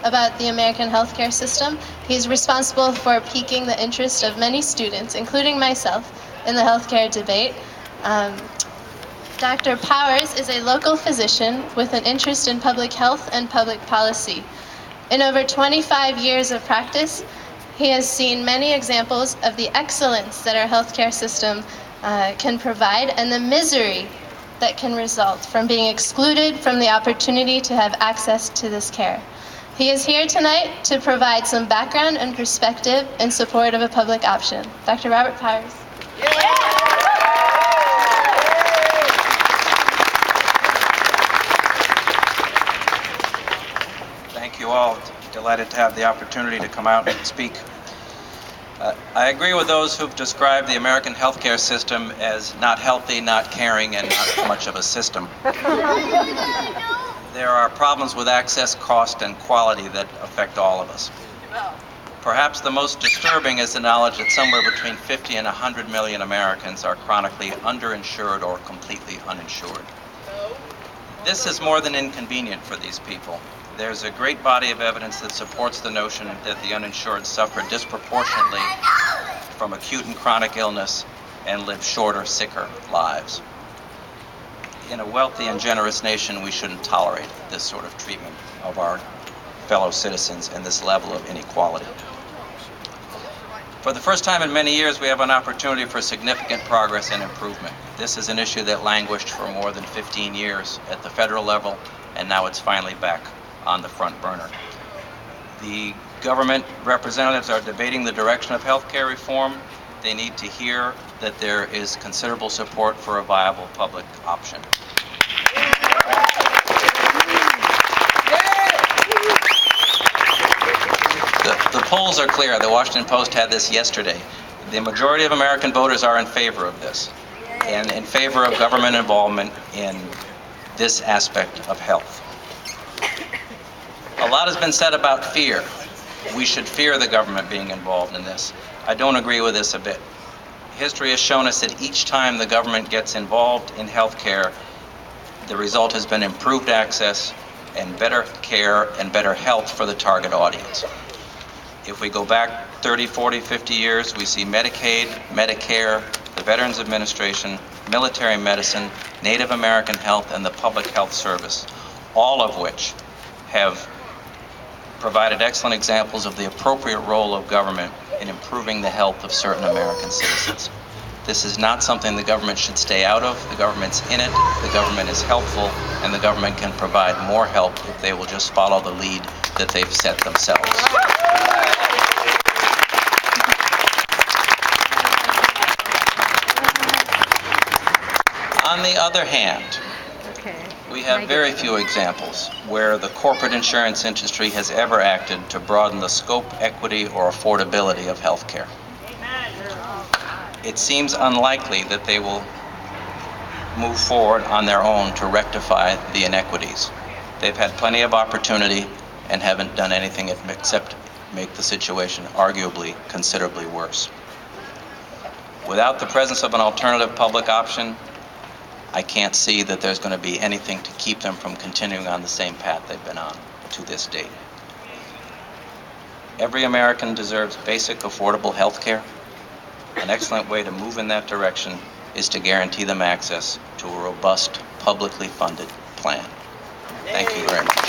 about the American healthcare system. He's responsible for piquing the interest of many students, including myself, in the healthcare debate. Dr. Powers is a local physician with an interest in public health and public policy. In over 25 years of practice, he has seen many examples of the excellence that our healthcare system can provide and the misery that can result from being excluded from the opportunity to have access to this care. He is here tonight to provide some background and perspective in support of a public option. Dr. Robert Powers. Thank you all. Delighted to have the opportunity to come out and speak. I agree with those who've described the American healthcare system as not healthy, not caring, and not much of a system. There are problems with access, cost, and quality that affect all of us. Perhaps the most disturbing is the knowledge that somewhere between 50 and 100 million Americans are chronically underinsured or completely uninsured. This is more than inconvenient for these people. There's a great body of evidence that supports the notion that the uninsured suffer disproportionately from acute and chronic illness and live shorter, sicker lives. In a wealthy and generous nation, we shouldn't tolerate this sort of treatment of our fellow citizens and this level of inequality. For the first time in many years, we have an opportunity for significant progress and improvement. This is an issue that languished for more than 15 years at the federal level, and now it's finally back on the front burner. The government representatives are debating the direction of healthcare reform. They need to hear that there is considerable support for a viable public option. The polls are clear. The Washington Post had this yesterday. The majority of American voters are in favor of this and in favor of government involvement in this aspect of health. A lot has been said about fear. We should fear the government being involved in this. I don't agree with this a bit. History has shown us that each time the government gets involved in healthcare, the result has been improved access and better care and better health for the target audience. If we go back 30, 40, 50 years, we see Medicaid, Medicare, the Veterans Administration, military medicine, Native American health, and the Public Health Service, all of which have provided excellent examples of the appropriate role of government in improving the health of certain American citizens. This is not something the government should stay out of. The government's in it, the government is helpful, and the government can provide more help if they will just follow the lead that they've set themselves. On the other hand, we have very few examples where the corporate insurance industry has ever acted to broaden the scope, equity, or affordability of health care. It seems unlikely that they will move forward on their own to rectify the inequities. They've had plenty of opportunity and haven't done anything except make the situation arguably considerably worse. Without the presence of an alternative public option, I can't see that there's going to be anything to keep them from continuing on the same path they've been on to this date. Every American deserves basic, affordable health care. An excellent way to move in that direction is to guarantee them access to a robust, publicly funded plan. Thank you very much.